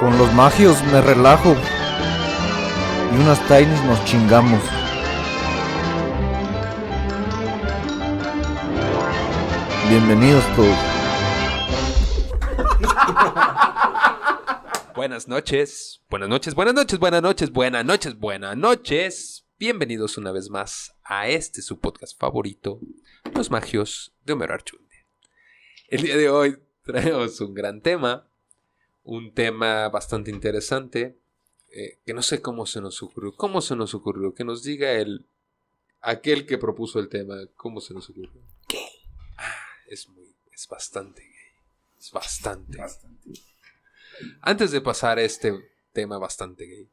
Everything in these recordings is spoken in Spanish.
Con los magios me relajo y unas tainis nos chingamos. Bienvenidos todos. Buenas noches, buenas noches, buenas noches, buenas noches, buenas noches, buenas noches. Bienvenidos una vez más a su podcast favorito, Los Magios de Homero Archundia. El día de hoy traemos un gran tema, un tema bastante interesante, que no sé cómo se nos ocurrió, que nos diga aquel que propuso el tema, cómo se nos ocurrió. Gay. Es bastante gay, es bastante. Antes de pasar a este tema bastante gay,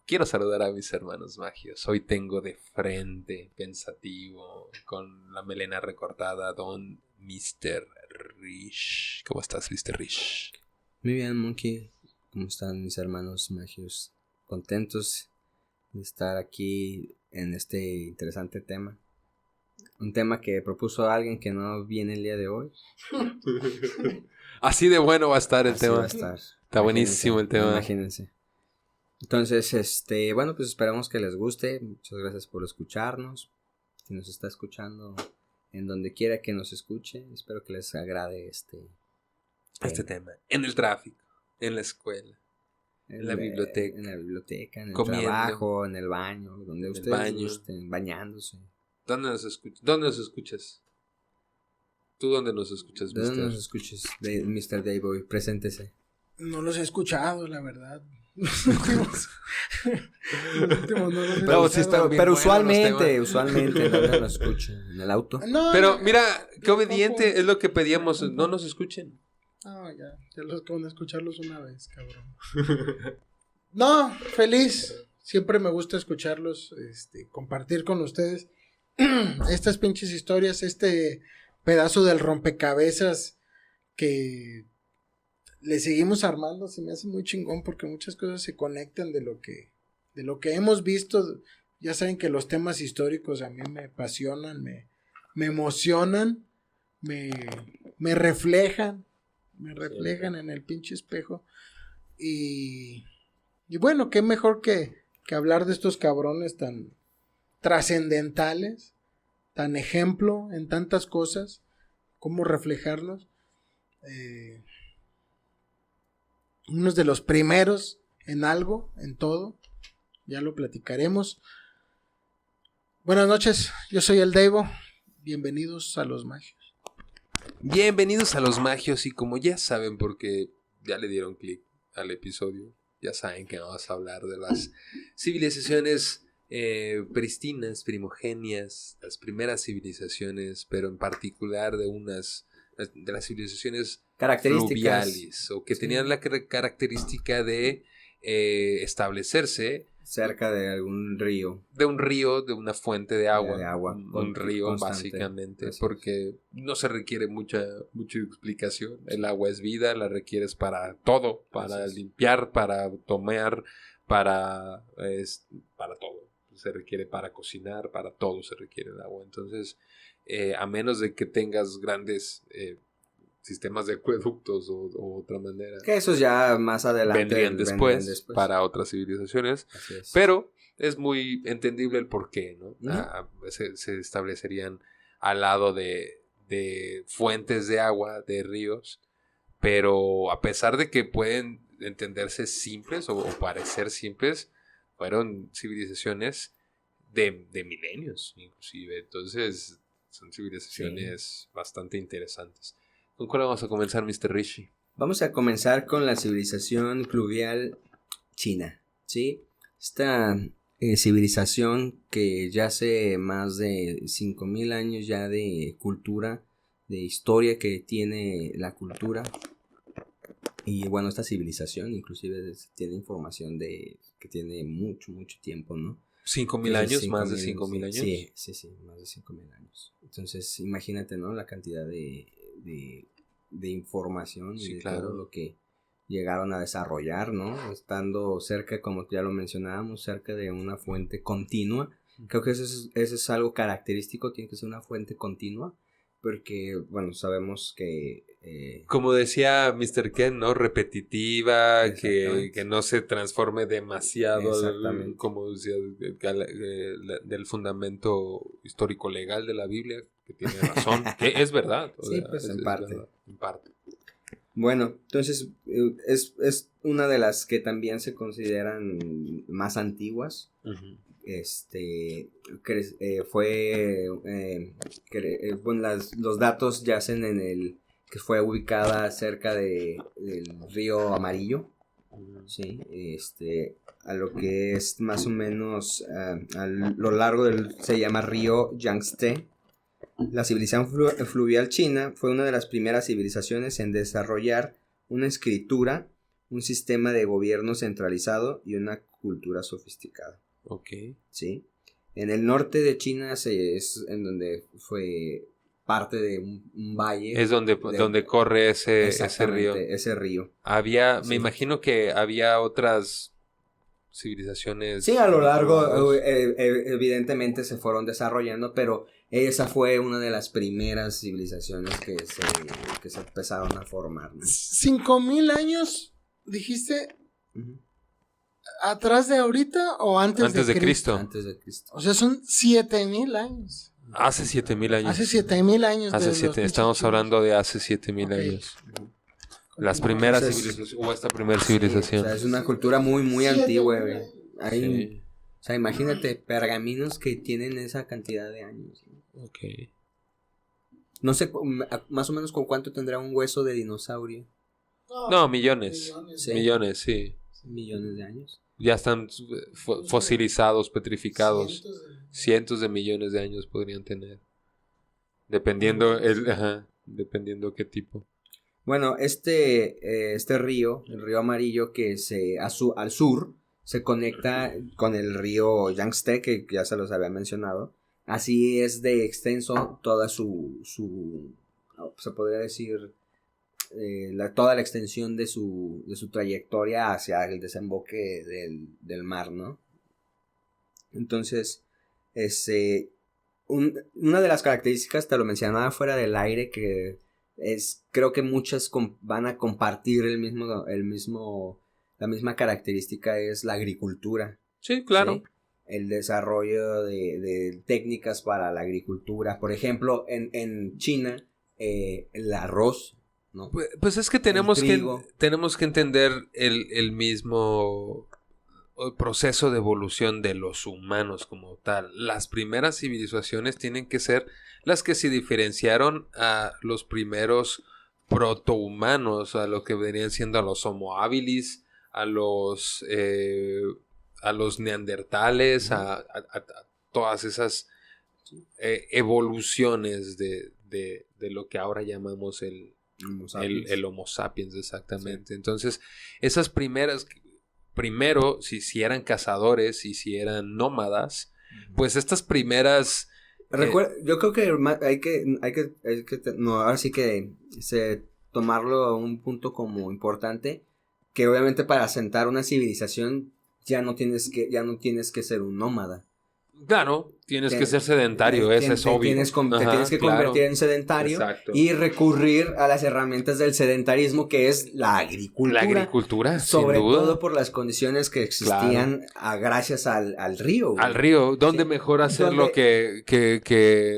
quiero saludar a mis hermanos magios. Hoy tengo de frente, pensativo, con la melena recortada, don Mr. Rish. ¿Cómo estás, Mr. Rish? Muy bien, Monkey. ¿Cómo están mis hermanos magios? Contentos de estar aquí en este interesante tema. Un tema que propuso alguien que no viene el día de hoy. Así de bueno va a estar el Así tema. va a estar. Está buenísimo el tema. Imagínense. Entonces, bueno, pues esperamos que les guste. Muchas gracias por escucharnos. Si nos está escuchando en donde quiera que nos escuche, espero que les agrade este tema. En el tráfico, en la escuela, en la biblioteca. En la biblioteca, en el comiendo, trabajo, en el baño, donde en ustedes gusten, bañándose. ¿Dónde nos escuchas? ¿Tú dónde nos escuchas, ¿De dónde nos escuchas? Mr. Dayboy, preséntese. No los he escuchado, la verdad. Los últimos no los he Pero sí escuchado. están bien Pero buenos usualmente ¿dónde nos escuchan? ¿En el auto? No, Pero no, mira, qué tampoco. obediente es lo que pedíamos. No nos escuchen. Ya los acabo de escucharlos una vez, cabrón. No, feliz. Siempre me gusta escucharlos, compartir con ustedes estas pinches historias, este pedazo del rompecabezas que le seguimos armando. Se me hace muy chingón porque muchas cosas se conectan de lo que hemos visto. Ya saben que los temas históricos a mí me apasionan, me emocionan, me reflejan en el pinche espejo. Y bueno, qué mejor que hablar de estos cabrones tan trascendentales, tan ejemplo en tantas cosas, cómo reflejarlos. Unos de los primeros en algo, en todo, ya lo platicaremos. Buenas noches, yo soy el Devo, bienvenidos a Los Magios. Bienvenidos a Los Magios. Y como ya saben, porque ya le dieron clic al episodio, ya saben que vamos a hablar de las civilizaciones prístinas, primogenias, las primeras civilizaciones, pero en particular de las civilizaciones fluviales, o que tenían la característica de establecerse cerca de algún río. De un río, de una fuente de agua. Un río, constante, básicamente. así porque no se requiere mucha explicación. El agua es vida, la requieres para todo. Para limpiar, para tomar, para todo. Se requiere para cocinar, para todo se requiere el agua. Entonces, a menos de que tengas grandes sistemas de acueductos o otra manera, que esos ya más adelante vendrían después para otras civilizaciones. Pero es muy entendible el porqué, ¿no? Uh-huh. Se establecerían al lado de fuentes de agua, de ríos, pero a pesar de que pueden entenderse simples o parecer simples, fueron civilizaciones de milenios, inclusive. Entonces, son civilizaciones bastante interesantes. ¿Con cuál vamos a comenzar, Mr. Rishi? Vamos a comenzar con la civilización fluvial china, ¿sí? Esta civilización que ya hace más de 5,000 años ya de cultura, de historia que tiene la cultura. Y bueno, esta civilización inclusive tiene información que tiene mucho tiempo, ¿no? 5,000 años, más de 5,000 años. Sí, más de 5,000 años. Entonces, imagínate, ¿no? La cantidad de información y todo lo que llegaron a desarrollar, ¿no? Estando cerca, como ya lo mencionábamos, cerca de una fuente continua. Creo que eso es algo característico, tiene que ser una fuente continua, porque, bueno, sabemos que Como decía Mr. Ken, ¿no? Repetitiva, Exactamente. que no se transforme demasiado, Exactamente. como decía, del fundamento histórico-legal de la Biblia, que tiene razón, que es verdad. O Sí, sea, pues, en es parte. verdad, en parte. Bueno, entonces es una de las que también se consideran más antiguas. Ujú. Bueno, los datos yacen en el que fue ubicada cerca del río Amarillo, sí, a lo que es más o menos a lo largo se llama río Yangtze. La civilización fluvial china fue una de las primeras civilizaciones en desarrollar una escritura, un sistema de gobierno centralizado y una cultura sofisticada. Ok. ¿Sí? En el norte de China es en donde fue parte de un valle. Es donde corre ese río. Ese río. Me Sí. imagino que había otras civilizaciones. Sí, a lo por otros largo, lados. evidentemente se fueron desarrollando, pero esa fue una de las primeras civilizaciones que se empezaron a formar, ¿no? 5,000 años, dijiste, Ujú. atrás de ahorita o antes de Cristo. Antes de Cristo. O sea, son 7,000 años. Hace 7,000 años. Hace 7,000 años. Estamos pinches hablando de hace 7,000 Ok. años. Las primeras Entonces, civilizaciones, o esta primera Sí, civilización. o sea, es una cultura muy, muy 7,000 antigua, güey. años. Hay, Sí. O sea, imagínate pergaminos que tienen esa cantidad de años. Ok. No sé, más o menos con cuánto tendrá un hueso de dinosaurio. No, millones. Sí. Millones, sí. Millones de años. Ya están fosilizados, petrificados. Cientos de millones de años podrían tener. Dependiendo dependiendo qué tipo. Bueno, este río, el río Amarillo, que al sur se conecta con el río Yangtze, que ya se los había mencionado. Así es de extenso toda se podría decir, toda la extensión de su trayectoria hacia el desemboque del mar, ¿no? Entonces, una de las características, te lo mencionaba fuera del aire, que creo que muchas van a compartir la misma característica, es la agricultura. Sí, claro. ¿Sí? El desarrollo de técnicas para la agricultura. Por ejemplo, en China, el arroz, ¿no? Pues es que tenemos trigo. que entender el mismo proceso de evolución de los humanos como tal. Las primeras civilizaciones tienen que ser las que se diferenciaron a los primeros protohumanos, a lo que venían siendo a los Homo habilis, a los neandertales, a todas esas evoluciones de lo que ahora llamamos el Homo sapiens, exactamente. Sí. Entonces, esas primeras, primero, si eran cazadores y si eran nómadas, pues estas primeras... yo creo que hay que ahora sí que tomarlo a un punto como importante, que obviamente para asentar una civilización ya no tienes que ser un nómada. Claro, tienes que ser sedentario, eso es obvio. Te tienes que convertir en sedentario. Exacto. Y recurrir a las herramientas del sedentarismo, que es la agricultura. La agricultura, sobre sin duda. todo por las condiciones que existían gracias al río. Al río, ¿dónde mejor hacerlo que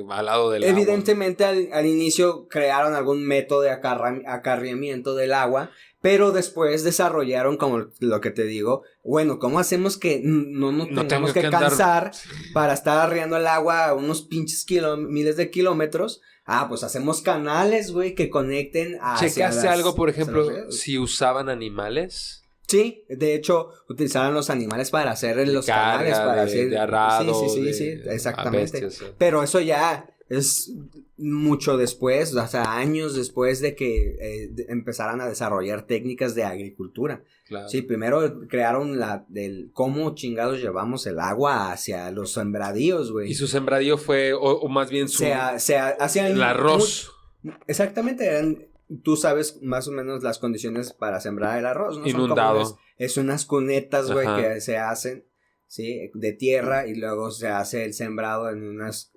al lado del agua? Evidentemente al inicio crearon algún método de acarreamiento del agua, pero después desarrollaron, como lo que te digo, bueno, ¿cómo hacemos que no tengamos que cansar para estar arriando el agua a unos pinches miles de kilómetros? Pues hacemos canales, güey, que conecten hacia ¿Checaste algo, por ejemplo, si usaban animales? Sí, de hecho, utilizaban los animales para hacer los canales, para hacer... de arrado, sí, exactamente. Pero eso ya es mucho después, o sea, años después de que empezaran a desarrollar técnicas de agricultura. Claro. Sí, primero crearon cómo chingados llevamos el agua hacia los sembradíos, güey. Y su sembradío fue, o más bien su... hacían el arroz. Exactamente, tú sabes más o menos las condiciones para sembrar el arroz, ¿no? Inundado. Es unas cunetas, güey, que se hacen, ¿sí? De tierra, y luego se hace el sembrado en unas,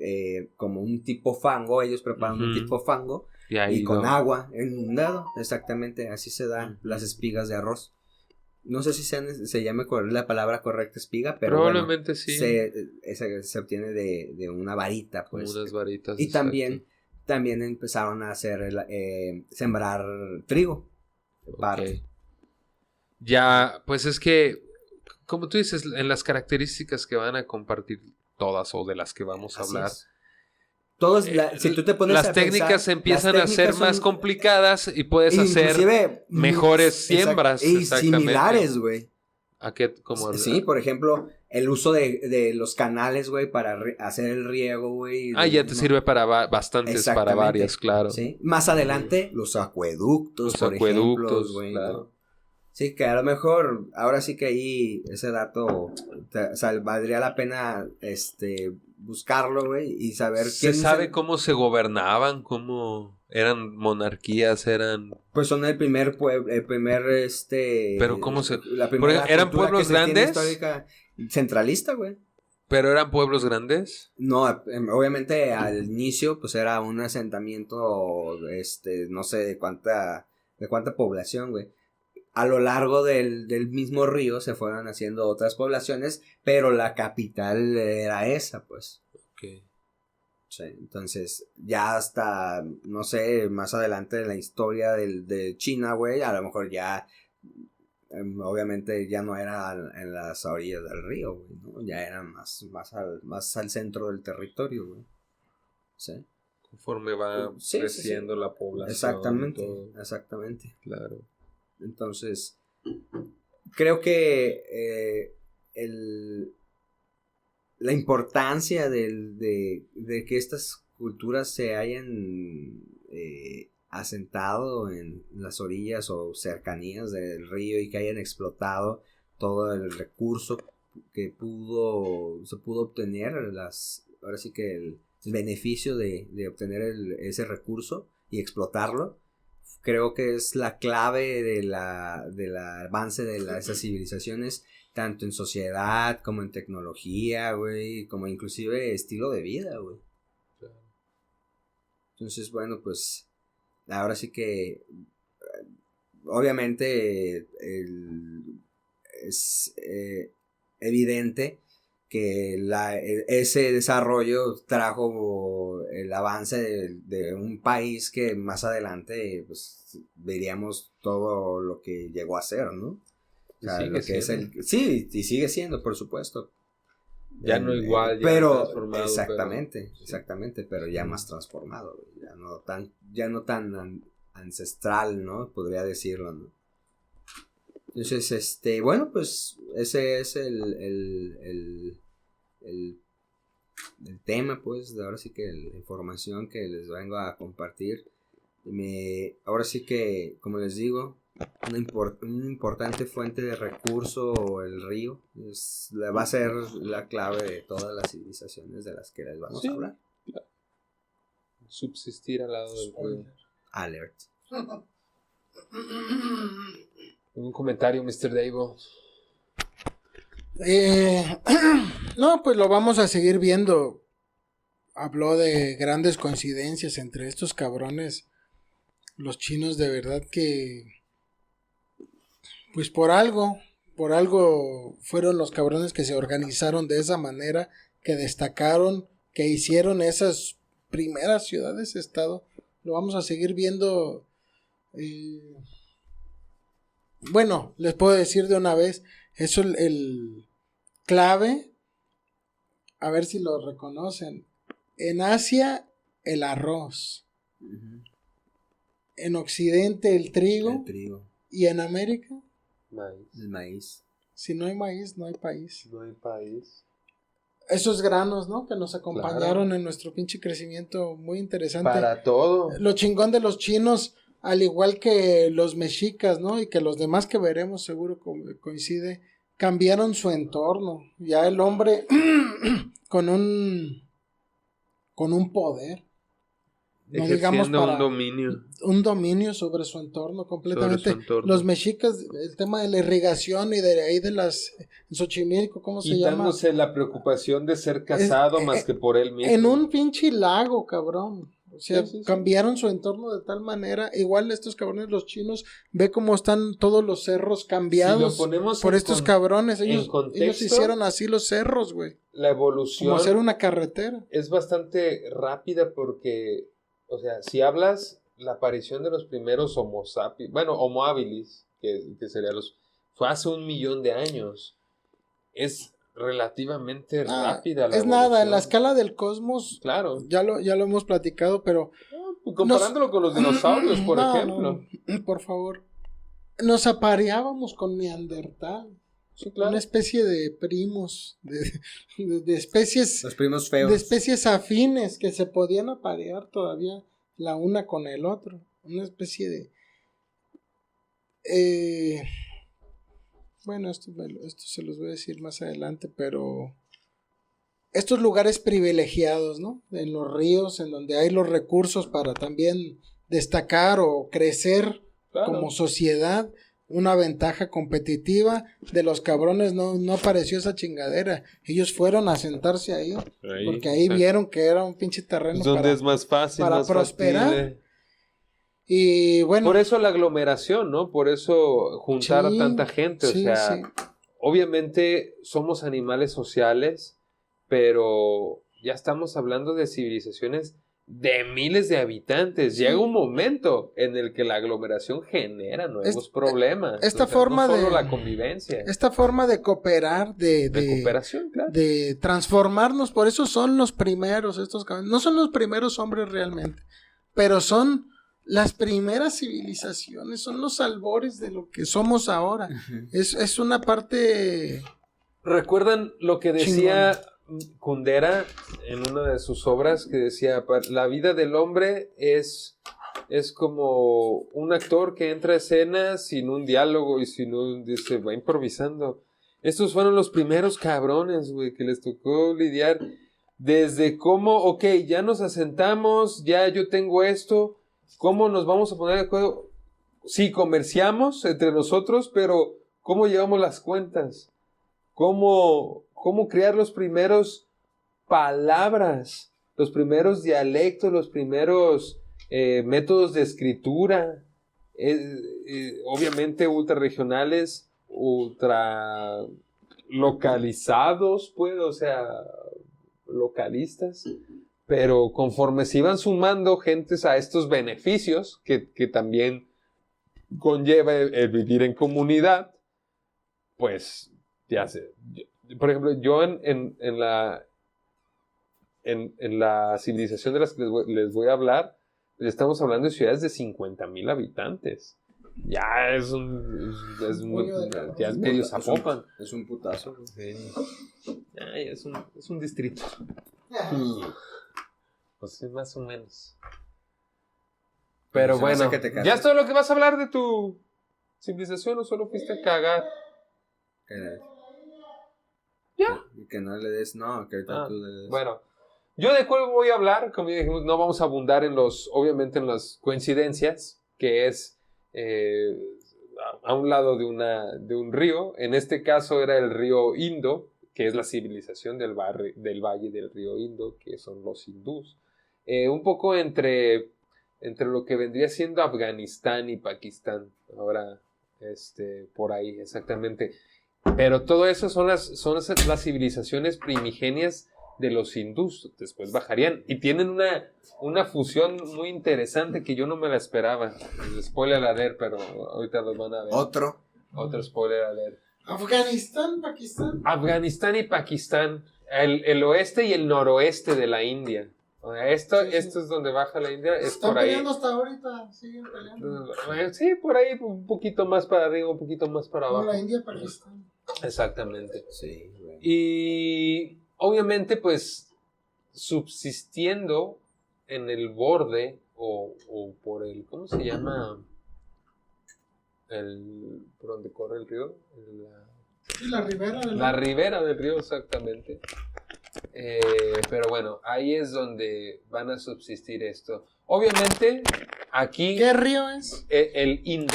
como un tipo fango. Ellos preparan un tipo fango y con agua inundado, exactamente, así se dan las espigas de arroz. No sé si se llame la palabra correcta espiga, pero probablemente bueno, sí. Se obtiene de una varita, pues. Como unas varitas. Y también empezaron a hacer sembrar trigo. Okay. Ya, pues es que, como tú dices, en las características que van a compartir todas o de las que vamos a hablar, si tú te pones las a técnicas pensar, empiezan a ser más complicadas y puedes hacer mejores siembras. Y similares, güey. ¿A qué? Como sí, por ejemplo, el uso de los canales, güey, para hacer el riego, güey. Ya te sirve para bastantes, para varias, claro. ¿Sí? Más adelante, los acueductos, ejemplo, güey, claro. ¿no? Sí, que a lo mejor, ahora sí que ahí ese dato, valdría la pena, buscarlo, güey, y saber ¿Se sabe cómo se gobernaban? ¿Cómo eran monarquías? Pues son el primer pero ¿cómo se...? ¿Eran pueblos grandes? Histórica centralista, güey. ¿Pero eran pueblos grandes? No, obviamente al inicio, pues era un asentamiento, no sé de cuánta población, güey. A lo largo del mismo río se fueron haciendo otras poblaciones, pero la capital era esa, pues. Okay. Sí, entonces, ya hasta, no sé, más adelante en la historia de China, güey, a lo mejor ya, obviamente ya no era en las orillas del río, güey, ¿no? Ya era más al centro del territorio, güey. Sí. Conforme va creciendo la población. Exactamente. Claro. Entonces, creo que la importancia de que estas culturas se hayan asentado en las orillas o cercanías del río y que hayan explotado todo el recurso que se pudo obtener, ahora sí que el beneficio de obtener ese recurso y explotarlo. Creo que es la clave del avance de esas civilizaciones, tanto en sociedad como en tecnología, güey, como inclusive estilo de vida, güey. Entonces, bueno, pues, ahora sí que, obviamente, es evidente que ese desarrollo trajo el avance de un país que más adelante pues veríamos todo lo que llegó a ser, ¿no? O sea, lo que es sí, y sigue siendo, por supuesto. Ya no igual, ya pero transformado. Exactamente, pero ya más transformado, ya no tan ancestral, ¿no? Podría decirlo, ¿no? Entonces, bueno, pues ese es el tema, pues, de ahora sí que la información que les vengo a compartir. Ahora sí que, como les digo, una importante fuente de recurso, el río, va a ser la clave de todas las civilizaciones de las que les vamos a hablar. Claro. Subsistir al lado del río. Alert. Un comentario, Mr. Davo. No, pues lo vamos a seguir viendo. Habló de grandes coincidencias entre estos cabrones. Los chinos, de verdad que, pues por algo fueron los cabrones que se organizaron de esa manera, que destacaron, que hicieron esas primeras ciudades-estado. Lo vamos a seguir viendo. Bueno, les puedo decir de una vez, eso el clave, a ver si lo reconocen. En Asia, el arroz. Uh-huh. En Occidente, el trigo. Y en América, el maíz. Si no hay maíz, no hay país. No hay país. Esos granos, ¿no? Que nos acompañaron en nuestro pinche crecimiento muy interesante. Para todo. Lo chingón de los chinos, al igual que los mexicas, ¿no? Y que los demás que veremos seguro coincide, cambiaron su entorno. Ya el hombre con un poder. No digamos para un dominio sobre su entorno completamente. Los mexicas, el tema de la irrigación y de ahí de las Xochimilco, ¿cómo se llama? Quitándose la preocupación de ser casado más que por él mismo. En un pinche lago, cabrón. O sea, cambiaron su entorno de tal manera. Igual estos cabrones, los chinos, ve cómo están todos los cerros cambiados por estos cabrones. Ellos hicieron así los cerros, güey. La evolución. Como hacer una carretera. Es bastante rápida porque, o sea, si hablas la aparición de los primeros Homo sapiens, bueno, Homo habilis, que sería fue hace 1 millón de años. Es relativamente rápida la es evolución. Nada, en la escala del cosmos. Claro. Ya lo hemos platicado, pero comparándolo con los dinosaurios, por ejemplo. No, por favor. Nos apareábamos con Neandertal. Sí, claro. Una especie de primos, de especies. Los primos feos. De especies afines que se podían aparear todavía la una con el otro. Una especie de. Bueno, esto se los voy a decir más adelante, pero estos lugares privilegiados, ¿no? En los ríos, en donde hay los recursos para también destacar o crecer como sociedad, una ventaja competitiva. De los cabrones no apareció esa chingadera. Ellos fueron a sentarse ahí porque ahí vieron que era un pinche terreno donde es más fácil, para más prosperar. factible. Y bueno, por eso la aglomeración, ¿no? Por eso juntar a tanta gente, o sea, obviamente somos animales sociales, pero ya estamos hablando de civilizaciones de miles de habitantes. Llega un momento en el que la aglomeración genera nuevos problemas. Esta forma no solo de la convivencia. Esta forma de cooperar, de cooperación, claro. De transformarnos, por eso son los primeros no son los primeros hombres realmente, pero son las primeras civilizaciones, son los albores de lo que somos ahora. Uh-huh. Es una parte. ¿Recuerdan lo que decía Kundera en una de sus obras? Que decía, la vida del hombre es como un actor que entra a escena sin un diálogo y se va improvisando. Estos fueron los primeros cabrones, güey, que les tocó lidiar desde cómo, ya nos asentamos, ya yo tengo esto. ¿Cómo nos vamos a poner de acuerdo? Sí, comerciamos entre nosotros, pero ¿cómo llevamos las cuentas? ¿Cómo crear los primeros palabras, los primeros dialectos, los primeros métodos de escritura? Obviamente ultra regionales, ultra localizados, pues, o sea, localistas. Pero conforme se iban sumando gentes a estos beneficios que también conlleva el vivir en comunidad, pues ya sé. Por ejemplo, yo en la civilización de las que les voy a hablar, estamos hablando de ciudades de 50,000 habitantes. Ya es medio Zapopan. Es un putazo. Sí. Ya es un distrito. Pues sí, más o menos. Pero bueno, ¿ya es todo lo que vas a hablar de tu civilización o solo fuiste a cagar? ¿Ya? Que no le des, no, que ahorita tú le des. Bueno, yo de cuál voy a hablar, como ya dijimos, no vamos a abundar obviamente en las coincidencias, que es a un lado de un río. En este caso era el río Indo, que es la civilización del valle del río Indo, que son los hindús. Un poco entre lo que vendría siendo Afganistán y Pakistán, ahora por ahí exactamente. Pero todo eso son las civilizaciones primigenias de los hindús. Después bajarían y tienen una fusión muy interesante que yo no me la esperaba. Spoiler alert, pero ahorita los van a ver. Otro spoiler alert. Afganistán y Pakistán, el oeste y el noroeste de la India. Esto es donde baja la India. Están por ahí. Peleando hasta ahorita, siguen peleando. Sí, por ahí, un poquito más para arriba, un poquito más para abajo. La India, Pakistán. Exactamente. Sí, bueno. Y obviamente, pues, subsistiendo en el borde o por el, ¿cómo se llama? ¿Por donde corre el río? La ribera del río. La ribera del río, exactamente. Pero bueno, ahí es donde van a subsistir esto. Obviamente, aquí... ¿Qué río es? El Indo.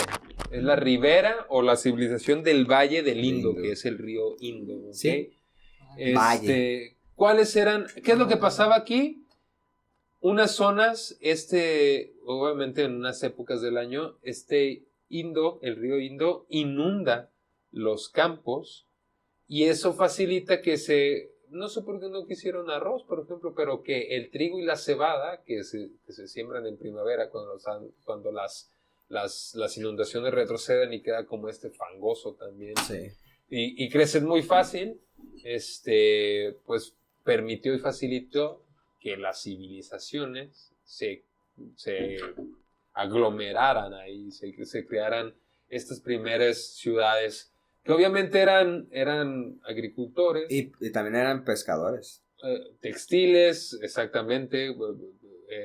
Es la ribera o la civilización del Valle del Indo, que es el río Indo. ¿Okay? Sí. ¿Cuáles eran? ¿Qué es lo que pasaba aquí? unas zonas, obviamente en unas épocas del año, el río Indo inunda los campos y eso facilita que no sé por qué no quisieron arroz, por ejemplo, pero que el trigo y la cebada, que se siembran en primavera cuando las inundaciones retroceden y queda como fangoso también. Sí. Y crecen muy fácil, pues permitió y facilitó que las civilizaciones se aglomeraran ahí, se crearan estas primeras ciudades que obviamente eran agricultores. Y también eran pescadores. Textiles, exactamente,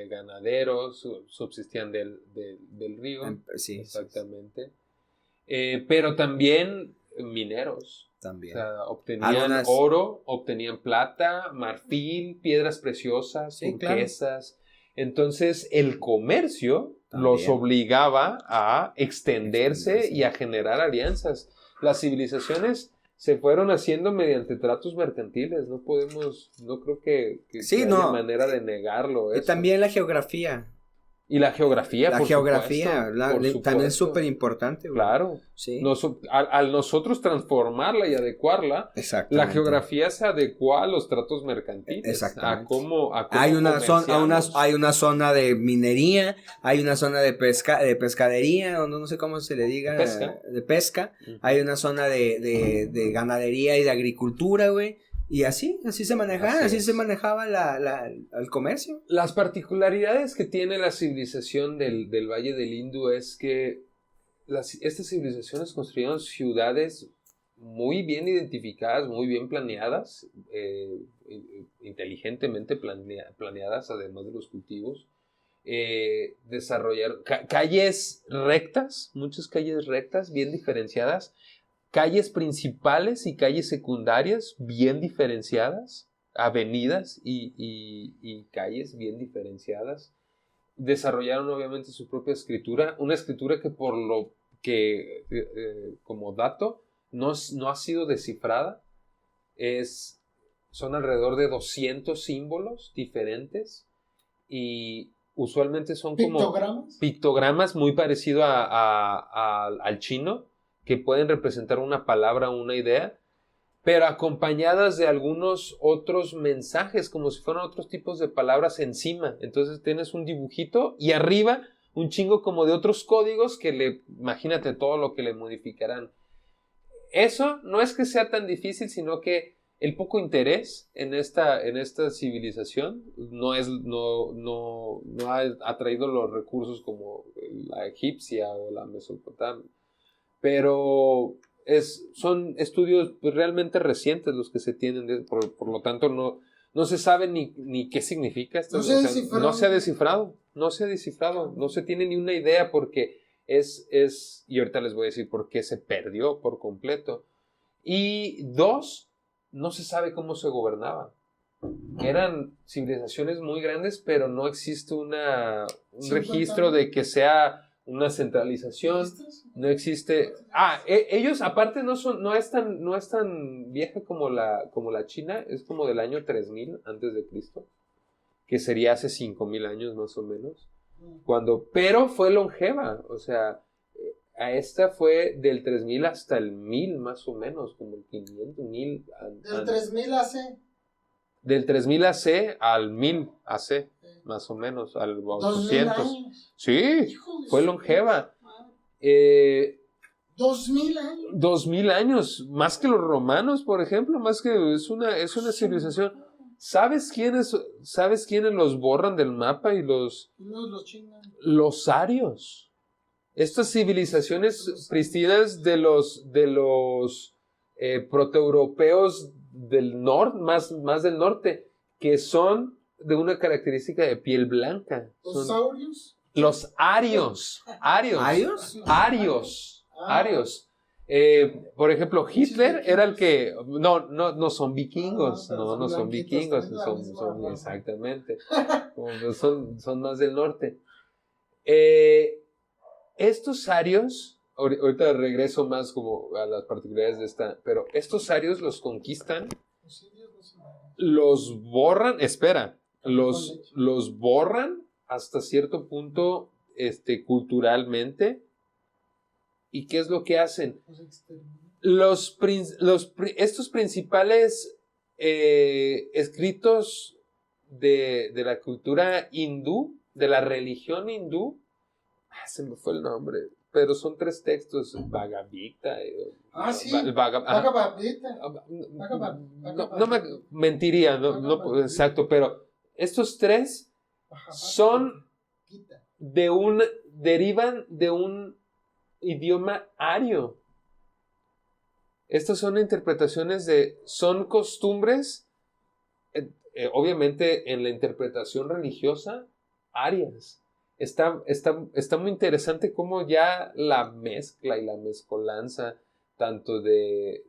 ganaderos, subsistían del río. Sí. Exactamente. Pero también mineros. También. O sea, obtenían oro, obtenían plata, marfil, piedras preciosas, turquesas. Claro. Entonces, el comercio también los obligaba a extenderse y a generar alianzas. Las civilizaciones se fueron haciendo mediante tratos mercantiles. No creo que haya manera de negarlo. Y también la geografía. Y la geografía, por supuesto, también es súper importante. Claro. Sí. Al nosotros transformarla y adecuarla, la geografía se adecuó a los tratos mercantiles. Exactamente. A cómo hay una zona de minería, hay una zona de pescadería, o no sé cómo se le diga. De pesca. Uh-huh. Hay una zona de ganadería y de agricultura, güey. Y así se manejaba, así se manejaba el comercio. Las particularidades que tiene la civilización del Valle del Indo es que estas civilizaciones construyeron ciudades muy bien identificadas, muy bien planeadas, inteligentemente planeadas, además de los cultivos. Desarrollaron calles rectas, muchas calles rectas, bien diferenciadas. Calles principales y calles secundarias bien diferenciadas, avenidas y calles bien diferenciadas. Desarrollaron obviamente su propia escritura, una escritura que por lo que, como dato, no ha sido descifrada. Son alrededor de 200 símbolos diferentes y usualmente son como pictogramas muy parecidos al chino, que pueden representar una palabra o una idea, pero acompañadas de algunos otros mensajes, como si fueran otros tipos de palabras encima. Entonces tienes un dibujito y arriba un chingo como de otros códigos imagínate todo lo que le modificarán. Eso no es que sea tan difícil, sino que el poco interés en esta civilización no ha atraído los recursos como la egipcia o la mesopotamia. Pero son estudios realmente recientes los que se tienen, por lo tanto no se sabe ni qué significa esto. No se ha descifrado, no se tiene ni una idea porque y ahorita les voy a decir por qué se perdió por completo. Y 2, no se sabe cómo se gobernaba. Eran civilizaciones muy grandes, pero no existe un registro de que sea una centralización, no existe. Ellos aparte no es tan vieja como la China, es como del año 3000 antes de Cristo, que sería hace 5000 años más o menos, pero fue longeva, o sea, a esta fue del 3000 hasta el 1000 más o menos, como el 500, 1000. Del 3000 AC. Del 3000 AC al 1000 AC. Más o menos, al 800. Sí, fue longeva. 2000 años. 2000 años, más que los romanos, por ejemplo, más que es una civilización. ¿Sabes quiénes los borran del mapa y los arios? Estas civilizaciones prístinas de los protoeuropeos del norte, más del norte, que son de una característica de piel blanca. ¿Los saurios? Los arios. Arios. Por ejemplo, Hitler era el que... No son vikingos. No son vikingos. Son exactamente. Son más del norte. Estos arios... Ahorita regreso más como a las particularidades de esta... Pero estos arios los conquistan, los borran... Espera. los borran hasta cierto punto culturalmente. ¿Y qué es lo que hacen? Estos principales escritos de la cultura hindú, de la religión hindú, se me fue el nombre, pero son 3 textos, Bhagavad Gita. Sí, Bhagavad Gita. No me mentiría, no, exacto, pero estos 3 derivan de un idioma ario. Estas son interpretaciones son costumbres, obviamente en la interpretación religiosa, arias. Está muy interesante cómo ya la mezcla y la mezcolanza, tanto de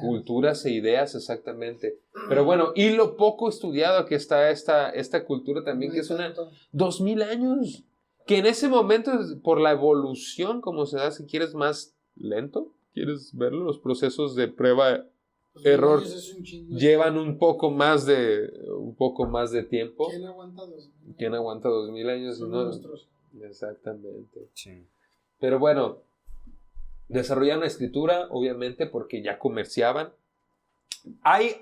culturas e ideas, exactamente. Pero bueno, y lo poco estudiado que está esta cultura también, que es 2000 años, que en ese momento, por la evolución, como se da, si quieres más lento, quieres verlo, los procesos de prueba error llevan un poco más de tiempo. ¿Quién aguanta 2000 años? No, exactamente. Sí. Pero bueno, desarrollaron la escritura, obviamente, porque ya comerciaban. Hay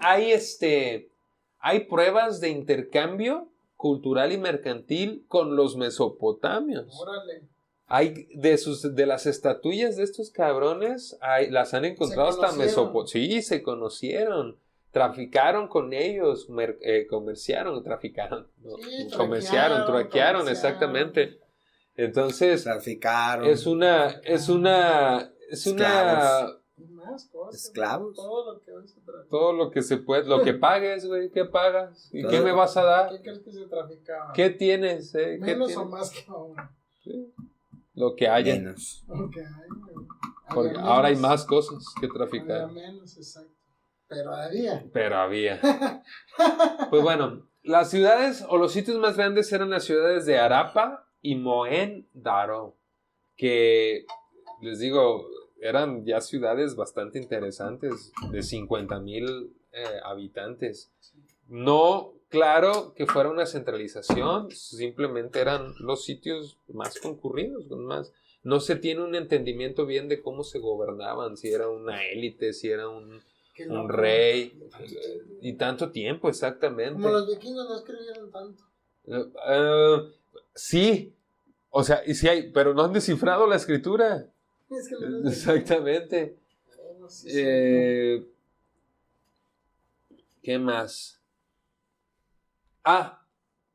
pruebas de intercambio cultural y mercantil con los mesopotamios. Órale. Hay de las estatuillas de estos cabrones, las han encontrado hasta Mesopotamia. Sí, se conocieron. Traficaron con ellos, comerciaron, traficaron. ¿No? Sí, Traquearon, exactamente. Entonces, traficaron. Es una Más cosas. Esclavos. Todo lo que se puede, lo que pagues, güey, ¿qué pagas? ¿Y Todo. qué me vas a dar? ¿Qué crees que se traficaba? ¿Qué tienes? Menos ¿Qué o tienes? más que ahora. Sí. Lo que haya. Menos. Okay. Porque ahora hay más cosas que traficar. Había menos, exacto. Pero había. Pues bueno, las ciudades o los sitios más grandes eran las ciudades de Harappa y Mohenjo-Daro, que les digo, eran ya ciudades bastante interesantes, de 50,000 habitantes. No, claro que fuera una centralización, simplemente eran los sitios más concurridos, no se tiene un entendimiento bien de cómo se gobernaban, si era una élite, si era un rey, y tanto tiempo, exactamente. Como los vikingos no escribieron tanto. Sí, o sea, y sí hay, pero no han descifrado la escritura. Es que Exactamente. sí, ¿Qué más?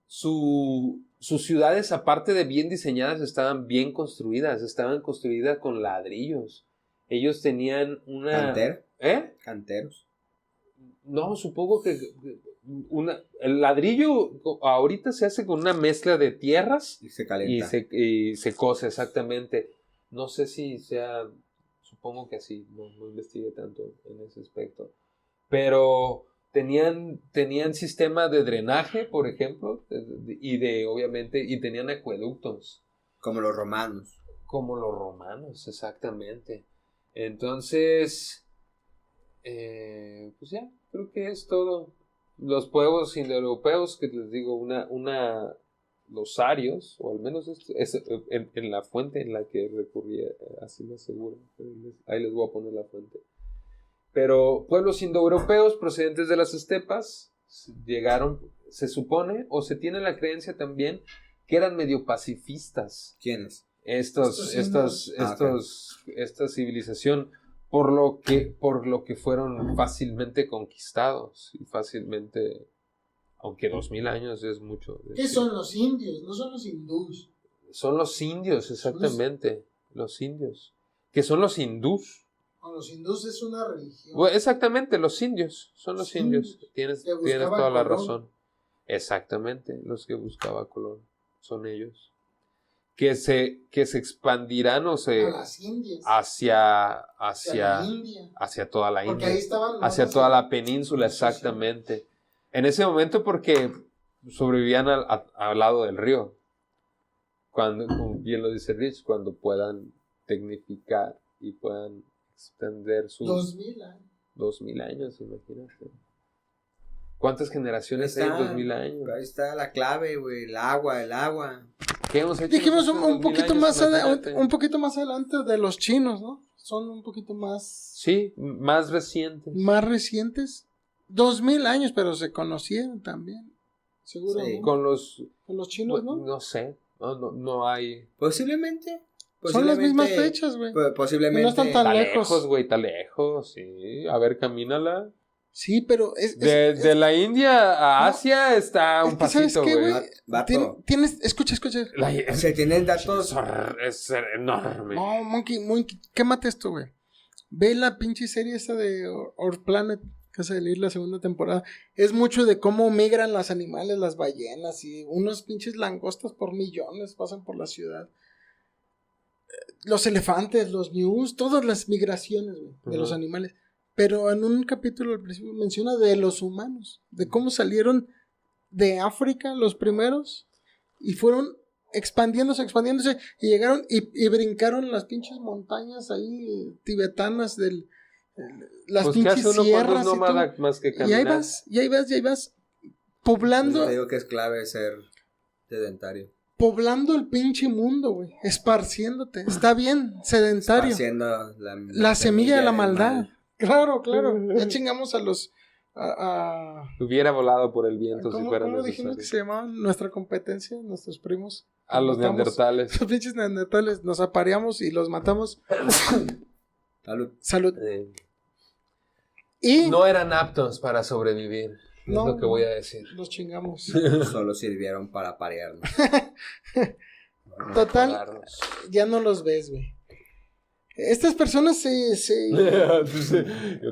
Sus ciudades, aparte de bien diseñadas, estaban bien construidas. Estaban construidas con ladrillos. Ellos tenían una... Canteros. No, supongo que el ladrillo ahorita se hace con una mezcla de tierras y se calienta. Y se cose, exactamente. No sé si sea, supongo que sí, no investigué tanto en ese aspecto. Pero tenían sistema de drenaje, por ejemplo, obviamente, y tenían acueductos. Como los romanos. Como los romanos, exactamente. Entonces, pues ya, creo que es todo. Los pueblos indoeuropeos, que les digo, los arios, o al menos en la fuente en la que recurría, así me aseguro. Ahí les voy a poner la fuente. Pero pueblos indoeuropeos procedentes de las estepas llegaron, se supone, o se tiene la creencia también, que eran medio pacifistas. ¿Quiénes? Esta civilización, por lo que fueron fácilmente conquistados y fácilmente, aunque 2000 años es mucho. ¿Qué son los indios? No son los hindús. Son los indios, exactamente. Los indios. ¿Qué son los hindús? No, los hindús es una religión. Bueno, exactamente, los indios. Son los indios. Tienes toda la razón. Exactamente, los que buscaba Colón. Son ellos. Que se expandirán o se... A las Indias. Hacia la India. Hacia toda la Porque India. Ahí estaban hacia toda la península, exactamente. Sí. En ese momento porque sobrevivían al lado del río. Cuando, como bien lo dice Rich, cuando puedan tecnificar y puedan extender sus... 2000 años. 2000 años, imagínate. ¿Cuántas generaciones hay en 2000 años? Ahí está la clave, güey, el agua. ¿Qué hemos hecho? Dijimos un 2000 poquito años? más Imagínate. un poquito más adelante de los chinos, ¿no? Son un poquito más Sí, más recientes. recientes. 2000 años, pero se conocieron también. Seguro. Sí. ¿no? Con los... Chinos, ¿no? No sé. No hay... Posiblemente. Son las mismas fechas, güey. Posiblemente. No están tan Está lejos. lejos, güey, está lejos, sí. A ver, camínala. Sí, pero De la India a Asia está un es que, ¿sabes pasito, qué, güey. Vato. Escucha. Se tienen datos. Es enorme. No, Monkey, quémate esto, güey. Ve la pinche serie esa de Our Planet, que va a salir la segunda temporada. Es mucho de cómo migran los animales, las ballenas y unos pinches langostas por millones pasan por la ciudad. Los elefantes, los ñus, todas las migraciones, güey, de los animales. Pero en un capítulo al principio menciona de los humanos, de cómo salieron de África los primeros y fueron expandiéndose y llegaron y brincaron las pinches montañas ahí tibetanas las Pues, ¿qué pinches hace uno cuando sierras es nómada más que y caminar? ahí vas poblando Te digo que es clave ser sedentario. poblando el pinche mundo, güey, esparciéndote. Está bien, sedentario. Esparciendo La semilla de la del maldad. mal. Claro. Ya chingamos a los Hubiera volado por el viento si fuera ¿Cómo dijimos necesario. que se llamaban nuestra competencia? Nuestros primos. A los Matamos. neandertales. Los pinches neandertales. Nos apareamos y los matamos. Salud. Y No eran aptos para sobrevivir. No. Es lo que voy a decir. los chingamos. Solo sirvieron para parearnos. Total, ya no los ves, güey. Estas personas Yo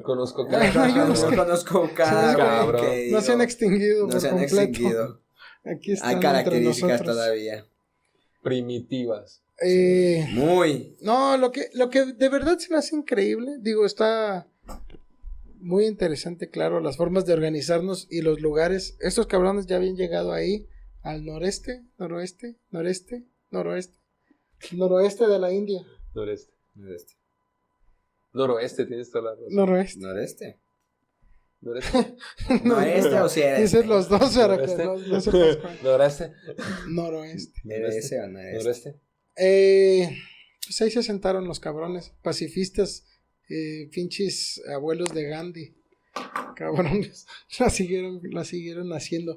conozco Yo conozco cada Cabrón. güey que no se han digo, extinguido no por se han completo. extinguido. Aquí están Hay entre características nosotros. todavía. primitivas. Muy. No, lo que de verdad se me hace increíble, digo, está muy interesante, claro, las formas de organizarnos y los lugares. Estos cabrones ya habían llegado ahí, al noroeste de la India. Noreste. Noreste. Noroeste, tienes toda la razón. Noroeste. Noreste. Noreste. Noreste o si eres. Dicen los dos para que Noreste. no sepas cuál. Noreste. Noroeste. Noreste o noreste. Noreste. Pues ahí se sentaron los cabrones, pacifistas, pinches abuelos de Gandhi, cabrones, la siguieron haciendo.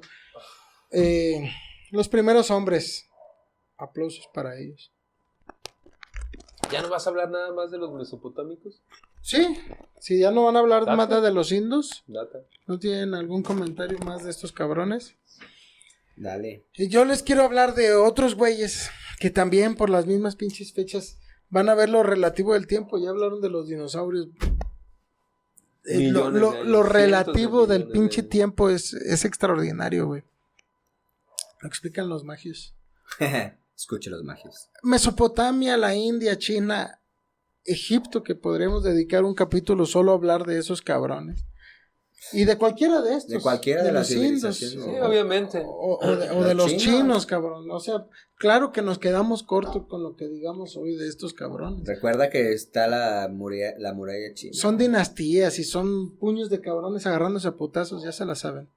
Los primeros hombres, aplausos para ellos. ¿Ya no vas a hablar nada más de los mesopotámicos? Sí, si ya no van a hablar Date. más de los indos, Data. ¿no tienen algún comentario más de estos cabrones? Dale. Y yo les quiero hablar de otros güeyes que también por las mismas pinches fechas van a ver lo relativo del tiempo. Ya hablaron de los dinosaurios. Millones de años, Lo cientos relativo de del millones de pinche años. tiempo es extraordinario, güey. Lo explican los magios. Escuche los magios. Mesopotamia, la India, China, Egipto, que podríamos dedicar un capítulo solo a hablar de esos cabrones. Y de cualquiera de estos. De cualquiera de las los indos, civilizaciones. Sí, obviamente. O de los chinos, cabrón. O sea, claro que nos quedamos cortos con lo que digamos hoy de estos cabrones. Recuerda que está la muralla china. Son dinastías y son puños de cabrones agarrándose a putazos, ya se la saben.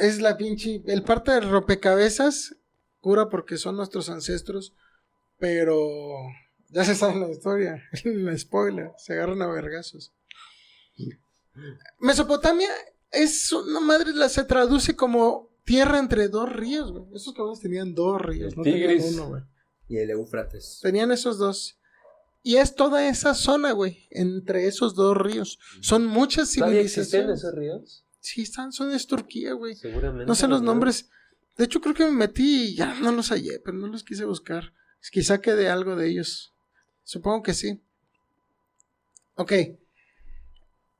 Es la pinche... El parte del rompecabezas cura porque son nuestros ancestros, pero ya se sabe la historia, el spoiler, se agarran a vergazos. Mesopotamia es una madre, se traduce como tierra entre dos ríos, güey. Esos cabrones tenían dos ríos, no tenían Tigris. uno, güey. Y el Éufrates. Tenían esos dos. Y es toda esa zona, güey, entre esos dos ríos. Son muchas ¿Todavía existen civilizaciones. esos ríos? Sí, son de Turquía, güey. Seguramente. No sé los ¿no? nombres. De hecho, creo que me metí y ya no los hallé, pero no los quise buscar. Quizá quede algo de ellos. Supongo que sí. Ok.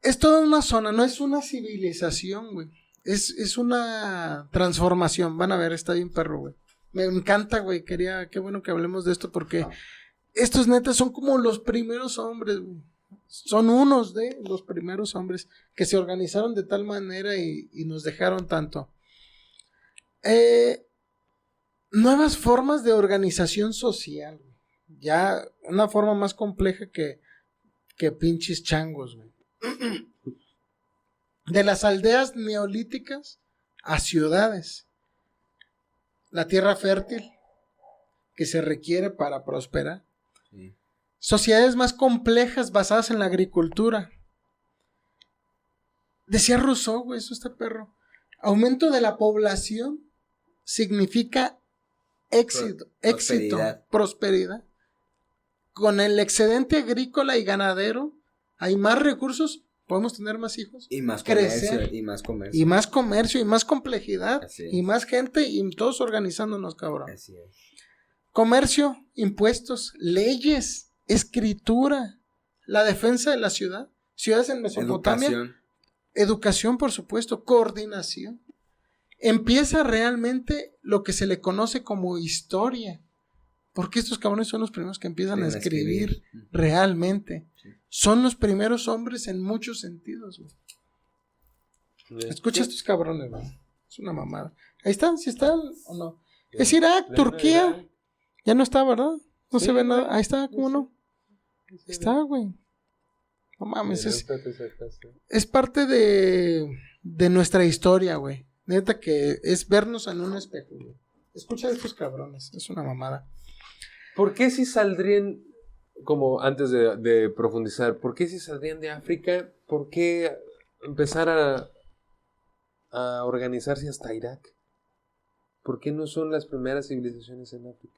Es toda una zona, no es una civilización, güey. Es una transformación. Van a ver, está bien perro, güey. Me encanta, güey. Qué bueno que hablemos de esto porque estos netas son como los primeros hombres, güey. Son unos de los primeros hombres que se organizaron de tal manera y nos dejaron tanto. Nuevas formas de organización social, güey. Ya una forma más compleja que pinches changos, güey. De las aldeas neolíticas a ciudades. La tierra fértil que se requiere para prosperar. Sí. Sociedades más complejas basadas en la agricultura. Decía Rousseau, güey, eso está perro. Aumento de la población significa éxito, prosperidad. Con el excedente agrícola y ganadero hay más recursos, podemos tener más hijos, Y más crecer, comercio, y más comercio. y más comercio, y más complejidad, Así es. y más gente, y todos organizándonos, cabrón. Así es. Comercio, impuestos, leyes, escritura, la defensa de la ciudad, ciudades en Mesopotamia, educación, por supuesto, coordinación. Empieza realmente lo que se le conoce como historia, porque estos cabrones son los primeros que empiezan a escribir realmente. Sí. Son los primeros hombres en muchos sentidos, güey. Escucha a estos cabrones, güey. Es una mamada. Ahí están, si están o no. Es Irak, Turquía. Ya no está, ¿verdad? No se ve nada. Ahí está, ¿cómo no? Está, güey. No mames, es parte de nuestra historia, güey. Neta que es vernos en un espejo, güey. Escucha a estos cabrones, es una mamada. ¿Por qué si saldrían, como antes de profundizar, por qué si saldrían de África, por qué empezar a organizarse hasta Irak? ¿Por qué no son las primeras civilizaciones en África?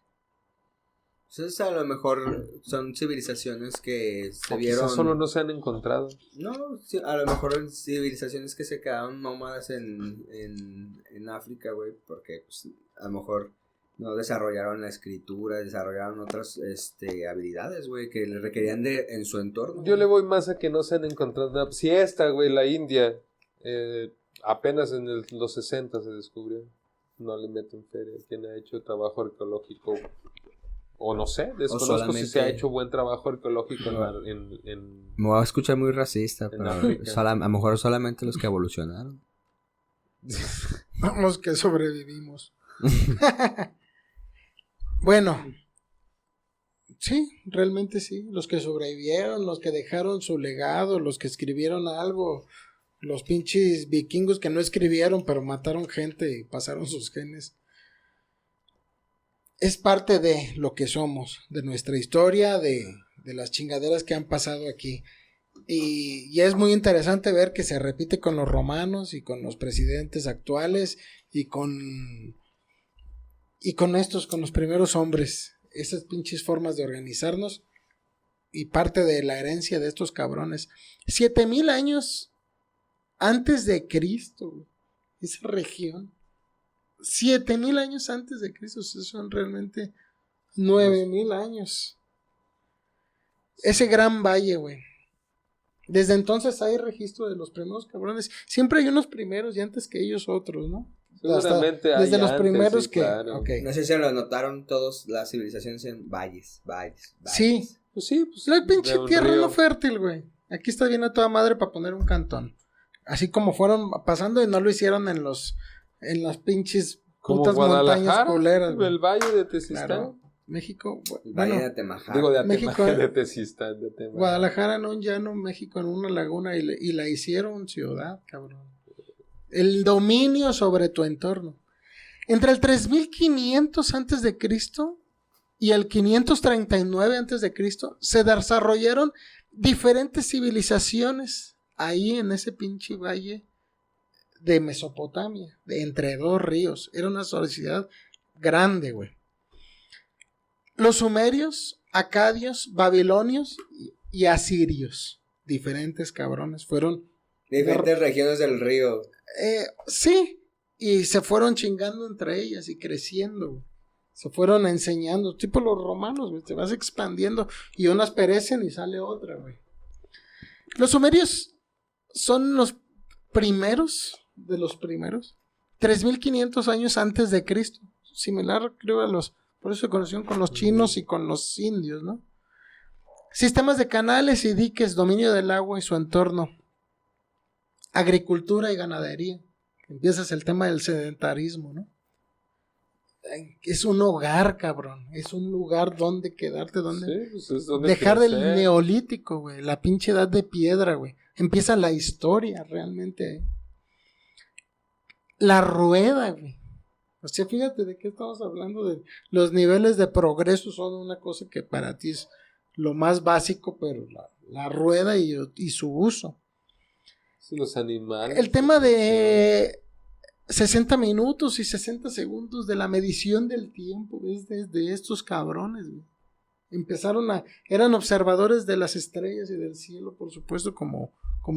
Entonces a lo mejor son civilizaciones que se O vieron... quizás solo no se han encontrado. No, sí, a lo mejor civilizaciones que se quedaron nómadas en África, güey, porque pues, a lo mejor no desarrollaron la escritura, desarrollaron otras habilidades, güey, que le requerían en su entorno. Yo le voy más a que no se han encontrado nada. Si esta, güey, la India, apenas en los 60 se descubrió. No le meten feria. ¿Quién ha hecho trabajo arqueológico? O no sé, desconozco si se ha hecho buen trabajo arqueológico en Me voy a escuchar muy racista, pero África. a lo mejor solamente los que evolucionaron. Los que sobrevivimos. Bueno, sí, realmente sí. Los que sobrevivieron, los que dejaron su legado, los que escribieron algo, los pinches vikingos que no escribieron pero mataron gente y pasaron sus genes. Es parte de lo que somos, de nuestra historia, de las chingaderas que han pasado aquí. Y es muy interesante ver que se repite con los romanos y con los presidentes actuales y con estos, con los primeros hombres. Esas pinches formas de organizarnos y parte de la herencia de estos cabrones. 7,000 años antes de Cristo, esa región. 7,000 años antes de Cristo, son realmente 9,000 años. Ese gran valle, güey. Desde entonces hay registro de los primeros cabrones. Siempre hay unos primeros y antes que ellos otros, ¿no? Seguramente desde los antes, primeros sí, que... claro. Okay. No sé si lo notaron todos las civilizaciones en valles. Sí. Pues sí, pues La pinche tierra río. no fértil, güey. Aquí está bien a toda madre para poner un cantón. Así como fueron pasando y no lo hicieron en las pinches Como putas montañas Guadalajara, culeras, güey. el Valle de Tezistán. Claro. México, Valle bueno, de Temajara. Digo, de México, Atemaja, de Tezistán, de Atemaja. Guadalajara en un llano, México en una laguna y la hicieron ciudad, cabrón. El dominio sobre tu entorno. Entre el 3500 antes de Cristo y el 539 antes de Cristo se desarrollaron diferentes civilizaciones ahí en ese pinche valle de Mesopotamia, de entre dos ríos. Era una sociedad grande, güey. Los sumerios, acadios, babilonios y asirios, diferentes cabrones, fueron... Diferentes regiones del río. Sí, y se fueron chingando entre ellas y creciendo, güey. Se fueron enseñando, tipo los romanos, güey, te vas expandiendo y unas perecen y sale otra, güey. Los sumerios son los primeros de los primeros, 3,500 años antes de Cristo, similar creo a los, por eso se conocieron con los chinos y con los indios, ¿no? Sistemas de canales y diques, dominio del agua y su entorno, agricultura y ganadería. Empiezas el tema del sedentarismo, ¿no? es un hogar, cabrón. Es un lugar donde quedarte, donde... Sí, pues es donde dejar del crecer. neolítico, güey. La pinche edad de piedra, güey. Empieza la historia, realmente. La rueda, güey. O sea, fíjate de qué estamos hablando. De los niveles de progreso son una cosa que para ti es lo más básico, pero la rueda y su uso. Sí, los animales. El tema de 60 minutos y 60 segundos de la medición del tiempo es desde estos cabrones, güey. Eran observadores de las estrellas y del cielo, por supuesto, como